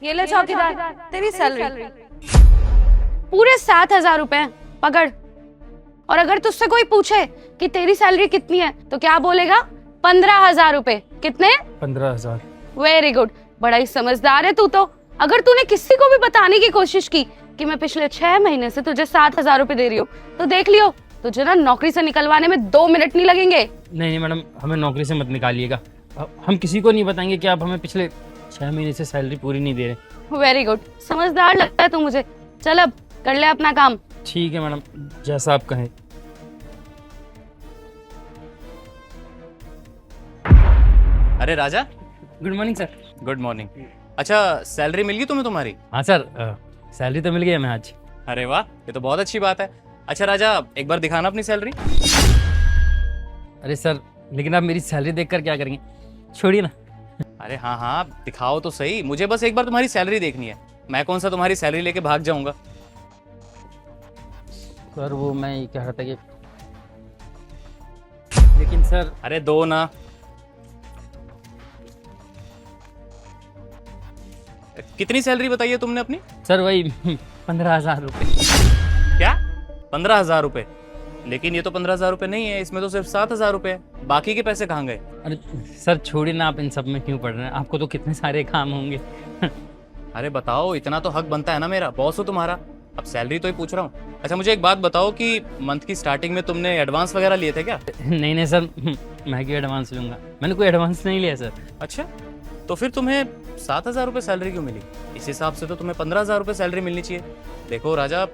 ये ले चौकीदार, तेरी सैलरी पूरे 7,000 रुपए पकड़। और अगर तुझसे कोई पूछे कि तेरी सैलरी कितनी है तो क्या बोलेगा? 15,000 रुपए। कितने? 15,000। वेरी गुड, बड़ा ही समझदार है तू तो। अगर तूने किसी को भी बताने की कोशिश की कि मैं पिछले 6 महीने से तुझे 7,000 रुपए दे रही हूँ तो देख लियो, तुझे ना नौकरी से निकलवाने में 2 मिनट नहीं लगेंगे। नहीं मैडम, हमें नौकरी से मत निकालिएगा। हम किसी को नहीं बताएंगे कि आप हमें पिछले 6 महीने से सैलरी पूरी नहीं दे रहे। वेरी गुड, समझदार लगता है तू मुझे। चल अब कर ले अपना काम। ठीक है मैडम, जैसा आप कहें। अरे Raja, good morning sir. Good morning. अच्छा, सैलरी मिल गई तुम्हें तुम्हारी? हाँ सर, सैलरी तो मिल गई हमें आज। अरे वाह, ये तो बहुत अच्छी बात है। अच्छा राजा, एक बार दिखाना अपनी सैलरी। अरे सर, लेकिन आप मेरी सैलरी देखकर क्या करेंगे? छोड़िए ना। अरे हाँ हाँ, दिखाओ तो सही, मुझे बस एक बार तुम्हारी सैलरी देखनी है। मैं कौन सा तुम्हारी सैलरी लेके भाग जाऊंगा। सर वो मैं ये कह रहा था कि लेकिन सर। अरे दो ना। कितनी सैलरी बताई है तुमने अपनी? सर वही 15,000 रुपये। क्या? 15,000 रुपए? लेकिन ये तो 15,000 रुपए नहीं है, इसमें तो सिर्फ 7,000 रुपए है। बाकी के पैसे कहाँ गए? अरे सर छोड़िए ना, आप इन सब में क्यों पड़ रहे हैं? आपको तो कितने सारे काम होंगे। अरे बताओ, इतना तो हक बनता है ना, मेरा बॉस हो तुम्हारा। अब सैलरी तो ही पूछ रहा हूँ। अच्छा मुझे एक बात बताओ कि मंथ की स्टार्टिंग में तुमने एडवांस वगैरह लिए थे क्या? नहीं सर, मैं क्यों एडवांस लूँगा? मैंने कोई एडवांस नहीं लिया सर। अच्छा, तो फिर तुम्हें 7,000 रुपये सैलरी क्यों मिली? इस हिसाब से तो तुम्हें 15,000 रुपये सैलरी मिलनी चाहिए। देखो राजा,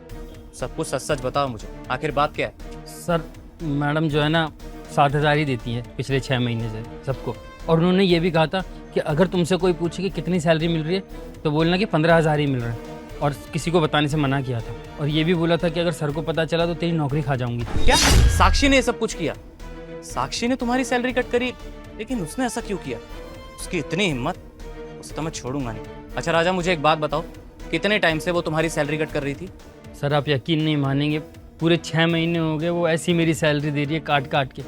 सब कुछ सच सच बताओ मुझे, आखिर बात क्या है? सर मैडम जो है ना 7,000 ही देती है पिछले 6 महीने से सबको। और उन्होंने ये भी कहा था कि अगर तुमसे कोई पूछे कि कितनी सैलरी मिल रही है तो बोलना कि 15,000 ही मिल रहा है। और किसी को बताने से मना किया था। और ये भी बोला था कि अगर सर को पता चला तो तेरी नौकरी खा जाऊंगी। क्या साक्षी ने ये सब कुछ किया? साक्षी ने तुम्हारी सैलरी कट करी? लेकिन उसने ऐसा क्यों किया? उसकी इतनी हिम्मत, उसे तो मैं छोड़ूंगा नहीं। अच्छा राजा, मुझे एक बात बताओ, कितने टाइम से वो तुम्हारी सैलरी कट कर रही थी? सर आप यकीन नहीं मानेंगे, पूरे 6 महीने हो गए वो ऐसी मेरी सैलरी दे रही है काट काट के।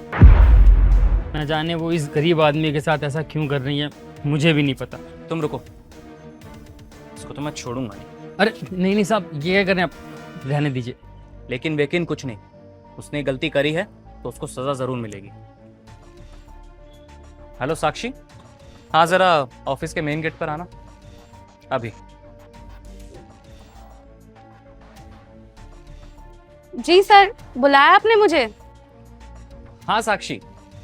न जाने वो इस गरीब आदमी के साथ ऐसा क्यों कर रही है, मुझे भी नहीं पता। तुम रुको, इसको तो मैं छोड़ूंगा नहीं। अरे नहीं साहब, ये क्या कर रहे हैं आप? रहने दीजिए। लेकिन वेकिन कुछ नहीं, उसने गलती करी है तो उसको सजा जरूर मिलेगी। हेलो साक्षी, हाँ जरा ऑफिस के मेन गेट पर आना अभी। जी सर, बुलाया आपने मुझे? हाँ साक्षी,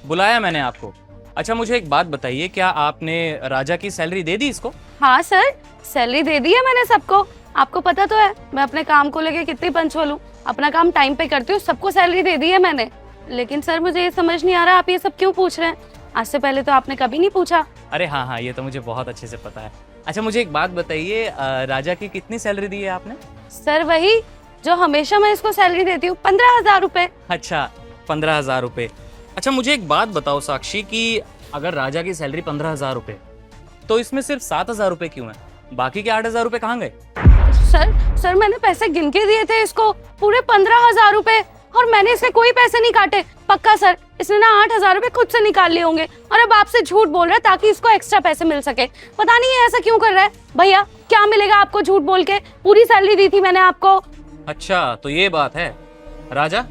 बुलाया मैंने आपको। अच्छा मुझे एक बात बताइए, क्या आपने राजा की सैलरी दे दी इसको? हाँ सर, सैलरी दे दी है मैंने सबको। आपको पता तो है मैं अपने काम को लेके कितनी पंचुअल हूँ, अपना काम टाइम पे करती हूँ, सबको सैलरी दे दी है मैंने। लेकिन सर मुझे ये समझ नहीं आ रहा आप ये सब क्यों पूछ रहे हैं? आज से पहले तो आपने कभी नहीं पूछा। अरे हाँ हाँ, ये तो मुझे बहुत अच्छे से पता है। अच्छा मुझे एक बात बताइए, राजा की कितनी सैलरी दी है आपने? सर वही जो हमेशा मैं इसको सैलरी देती हूँ, 15,000 रुपए। अच्छा 15,000 रुपये। अच्छा मुझे एक बात बताओ साक्षी कि अगर राजा की सैलरी 15,000 रुपये तो इसमें सिर्फ 7,000 रुपये क्यों है? बाकी के 8,000 रुपये कहाँ गए? सर मैंने पैसे गिन के दिए थे इसको, पूरे 15,000 रुपए, और मैंने इससे कोई पैसे नहीं काटे। पक्का सर, इसने ना 8,000 रुपए खुद से निकाल लिए होंगे और अब आपसे झूठ बोल रहा है ताकि इसको एक्स्ट्रा पैसे मिल सके। पता नहीं है ऐसा क्यों कर रहा है। भैया क्या मिलेगा आपको झूठ बोल के? पूरी सैलरी दी थी मैंने आपको। अच्छा तो ये बात है। राजा,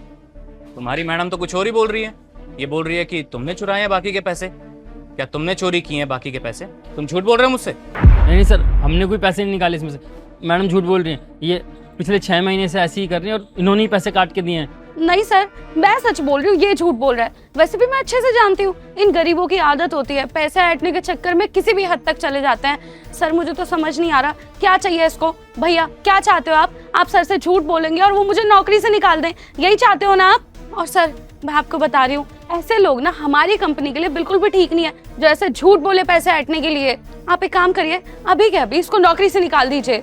तुम्हारी मैडम तो कुछ और ही बोल रही है। ये बोल रही है कि तुमने चुराए हैं बाकी के पैसे। क्या तुमने चोरी किए हैं बाकी के पैसे? तुम झूठ बोल रहे हो मुझसे? नहीं सर, हमने कोई पैसे नहीं निकाले इसमें से। मैडम झूठ बोल रही हैं, ये पिछले 6 महीने से ऐसे ही कर रही हैं और इन्होंने ही पैसे काट के दिए हैं। नहीं सर, मैं सच बोल रही हूँ, ये झूठ बोल रहा है। वैसे भी मैं अच्छे से जानती हूँ इन गरीबों की आदत होती है, पैसे ऐंठने के चक्कर में किसी भी हद तक चले जाते हैं। सर मुझे तो समझ नहीं आ रहा क्या चाहिए इसको। भैया क्या चाहते हो आप? आप सर से झूठ बोलेंगे और वो मुझे नौकरी से निकाल दें, यही चाहते हो ना आप? और सर मैं आपको बता रही हूँ, ऐसे लोग ना हमारी कंपनी के लिए बिल्कुल भी ठीक नहीं है, जो ऐसे झूठ बोले पैसे ऐंठने के लिए। आप एक काम करिए, अभी के अभी इसको नौकरी से निकाल दीजिए।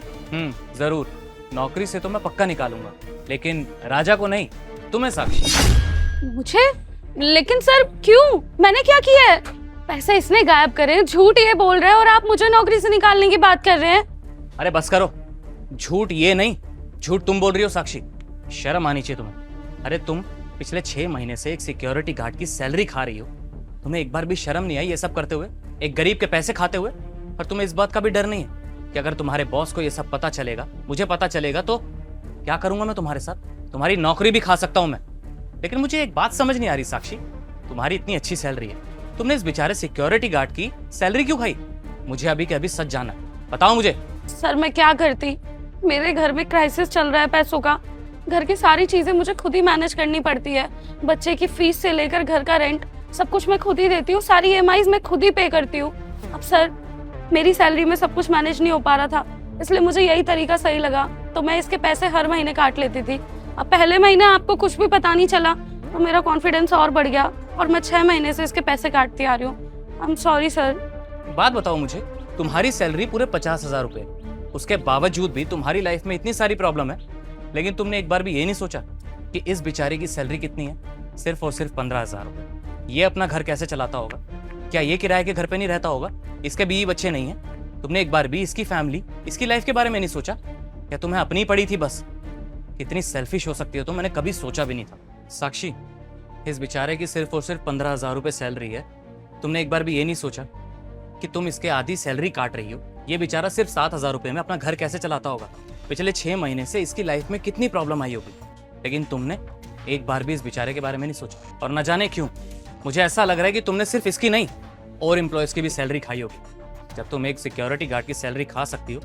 जरूर, नौकरी से तो मैं पक्का निकालूंगा, लेकिन राजा को नहीं, तुम्हें साक्षी। मुझे? लेकिन सर क्यों? मैंने क्या किया है? पैसे इसने गायब करे, झूठ ये बोल रहे हैं और आप मुझे नौकरी से निकालने की बात कर रहे हैं। अरे बस करो, झूठ ये नहीं, झूठ तुम बोल रही हो साक्षी। शर्म आनी चाहिए तुम्हें। अरे तुम पिछले 6 महीने से एक सिक्योरिटी गार्ड की सैलरी खा रही हो, तुम्हें एक बार भी शर्म नहीं आई ये सब करते हुए, एक गरीब के पैसे खाते हुए? और तुम्हें इस बात का भी डर नहीं है कि अगर तुम्हारे बॉस को ये सब पता चलेगा, मुझे पता चलेगा, तो क्या करूंगा मैं तुम्हारे साथ? तुम्हारी नौकरी भी खा सकता हूं मैं। लेकिन मुझे एक बात समझ नहीं आ रही साक्षी, तुम्हारी इतनी अच्छी सैलरी है, तुमने इस बेचारे सिक्योरिटी गार्ड की सैलरी क्यों खाई? मुझे अभी के अभी सच जानना है, बताओ मुझे। सर मैं क्या करती, मेरे घर में क्राइसिस चल रहा है पैसों का। घर की सारी चीजें मुझे खुद ही मैनेज करनी पड़ती है। बच्चे की फीस से लेकर घर का रेंट सब कुछ मैं खुद ही देती हूँ, सारी ईएमआईज मैं खुद ही पे करती हूँ। अब सर मेरी सैलरी में सब कुछ मैनेज नहीं हो पा रहा था, इसलिए मुझे यही तरीका सही लगा, तो मैं इसके पैसे हर महीने काट लेती थी। अब पहले महीने आपको कुछ भी पता नहीं चला तो मेरा कॉन्फिडेंस और बढ़ गया और मैं 6 महीने से इसके पैसे काटती आ रही हूँ। I am sorry sir. बात बताओ मुझे, तुम्हारी सैलरी पूरे 50,000 रुपए, उसके बावजूद भी तुम्हारी लाइफ में इतनी सारी प्रॉब्लम है, लेकिन तुमने एक बार भी ये नहीं सोचा कि इस बेचारे की सैलरी कितनी है? सिर्फ और सिर्फ 15,000 रुपए। ये अपना घर कैसे चलाता होगा? क्या ये किराए के घर पे नहीं रहता होगा? इसके बीवी बच्चे नहीं है? तुमने एक बार भी इसकी फैमिली, इसकी लाइफ के बारे में नहीं सोचा? क्या तुम्हें अपनी पड़ी थी बस? कितनी सेल्फिश हो सकती हो तो मैंने कभी सोचा भी नहीं था। साक्षी, इस बेचारे की सिर्फ और सिर्फ 15,000 रुपए सैलरी है। तुमने एक बार भी ये नहीं सोचा कि तुम इसके आधी सैलरी काट रही हो? ये बेचारा सिर्फ 7,000 रुपए में अपना घर कैसे चलाता होगा? पिछले 6 महीने से इसकी लाइफ में कितनी प्रॉब्लम आई होगी, लेकिन तुमने एक बार भी इस बेचारे के बारे में नहीं सोचा। और न जाने क्यों मुझे ऐसा लग रहा है कि तुमने सिर्फ इसकी नहीं और एम्प्लॉयज की भी सैलरी खाई होगी। जब तुम एक सिक्योरिटी गार्ड की सैलरी खा सकती हो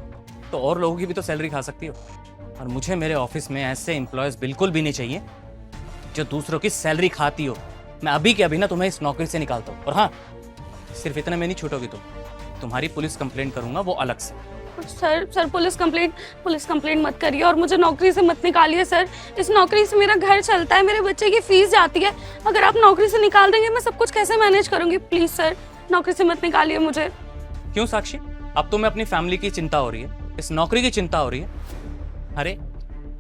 तो और लोगों की भी तो सैलरी खा सकती हो। और मुझे मेरे ऑफिस में ऐसे एम्प्लॉयज बिल्कुल भी नहीं चाहिए जो दूसरों की सैलरी खाती हो। मैं अभी के अभी ना तुम्हें इस नौकरी से निकालता हूँ। और हाँ, सिर्फ इतने में नहीं छूटोगी तुम, तुम्हारी पुलिस कंप्लेंट करूंगा, वो अलग से। सर पुलिस कंप्लेंट मत करिए और मुझे नौकरी से मत निकालिए सर। इस नौकरी से मेरा घर चलता है, मेरे बच्चे की फीस जाती है। अगर आप नौकरी से निकाल देंगे मैं सब कुछ कैसे मैनेज करूंगी? प्लीज सर नौकरी से मत निकालिए मुझे। क्यों साक्षी, अब तुम्हें अपनी फैमिली की चिंता हो रही है, इस नौकरी की चिंता हो रही है? अरे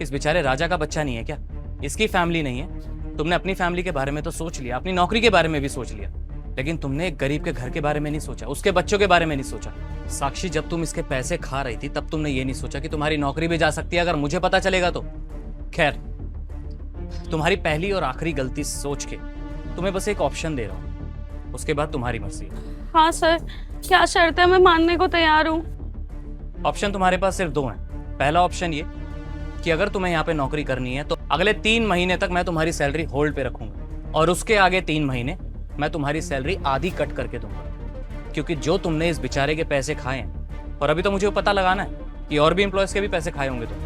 इस बेचारे राजा का बच्चा नहीं है क्या? इसकी फैमिली नहीं है? तुमने अपनी फैमिली के बारे में तो सोच लिया, अपनी नौकरी के बारे में भी सोच लिया, लेकिन तुमने एक गरीब के घर के बारे में नहीं सोचा, उसके बच्चों के बारे में नहीं सोचा। साक्षी, जब तुम इसके पैसे खा रही थी तब तुमने ये नहीं सोचा कि तुम्हारी नौकरी भी जा सकती है अगर मुझे पता चलेगा तो। खैर, तुम्हारी पहली और आखिरी गलती सोच के तुम्हें बस एक ऑप्शन दे रहा हूँ, उसके बाद तुम्हारी मर्जी। हाँ सर, क्या शर्त है? मैं मानने को तैयार हूँ। ऑप्शन तुम्हारे पास सिर्फ 2 हैं। पहला ऑप्शन ये कि अगर तुम्हें यहाँ पे नौकरी करनी है तो अगले 3 महीने तक मैं तुम्हारी सैलरी होल्ड पे रखूंगा और उसके आगे 3 महीने मैं तुम्हारी सैलरी आधी कट करके दूंगा, क्योंकि जो तुमने इस बेचारे के पैसे खाए हैं, और अभी तो मुझे पता लगाना है कि और भी एम्प्लॉयज के भी पैसे खाए होंगे तुम,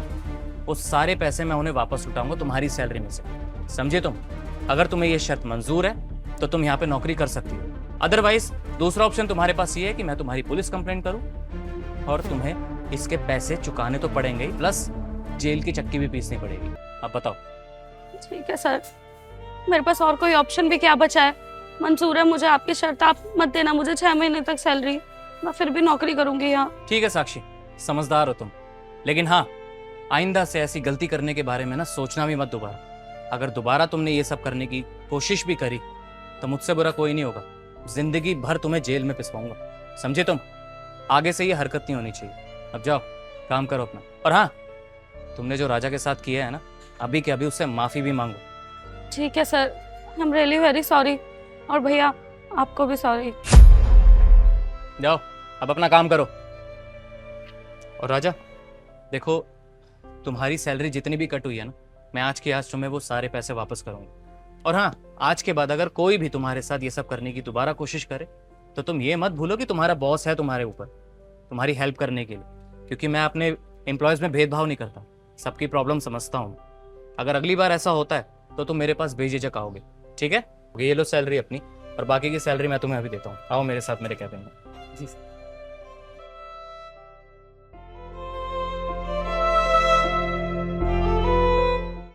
वो सारे पैसे मैं उन्हें वापस लौटाऊंगा तुम्हारी सैलरी में से। समझे तुम? अगर तुम्हें ये शर्त मंजूर है तो तुम यहाँ पे नौकरी कर सकती हो, अदरवाइज दूसरा ऑप्शन तुम्हारे पास ये है कि मैं तुम्हारी पुलिस कंप्लेंट करूँ और तुम्हें इसके पैसे चुकाने तो पड़ेंगे ही, प्लस जेल की चक्की भी पीसनी पड़ेगी। अब बताओ। ठीक है सर, मेरे पास और कोई ऑप्शन भी क्या बचा है? मंजूर है मुझे आपकी शर्त, आप मत देना मुझे 6 महीने तक सैलरी, मैं फिर भी नौकरी करूंगी यहाँ। ठीक है साक्षी, समझदार हो तुम, लेकिन हाँ, आइंदा से ऐसी गलती करने के बारे में ना सोचना भी मत दोबारा। अगर दोबारा तुमने ये सब करने की कोशिश भी करी तो मुझसे बुरा कोई नहीं होगा, जिंदगी भर तुम्हें जेल में पिसवाऊंगा। समझे तुम? आगे से ये हरकत नहीं होनी चाहिए। अब जाओ, काम करो अपना। और हाँ, तुमने जो राजा के साथ किया है ना, अभी के अभी उससे माफी भी मांगो। ठीक है sir, I am really very sorry. और भैया आपको भी सॉरी। जाओ अब अपना काम करो। और राजा देखो, तुम्हारी सैलरी जितनी भी कट हुई है ना, मैं आज की आज तुम्हें वो सारे पैसे वापस करूंगा। और हाँ, आज के बाद अगर कोई भी तुम्हारे साथ ये सब करने की दोबारा कोशिश करे तो तुम ये मत भूलो कि तुम्हारा बॉस है तुम्हारे ऊपर, तुम्हारी हेल्प करने के लिए, क्योंकि मैं अपने एम्प्लॉयज में भेदभाव नहीं करता, सबकी प्रॉब्लम समझता हूँ। अगर अगली बार ऐसा होता है तो तुम मेरे पास बेझिझक आओगे, ठीक है? ये लो सैलरी अपनी, और बाकी की सैलरी मैं तुम्हें अभी देता हूँ। आओ मेरे साथ मेरे कैबिन में। जी।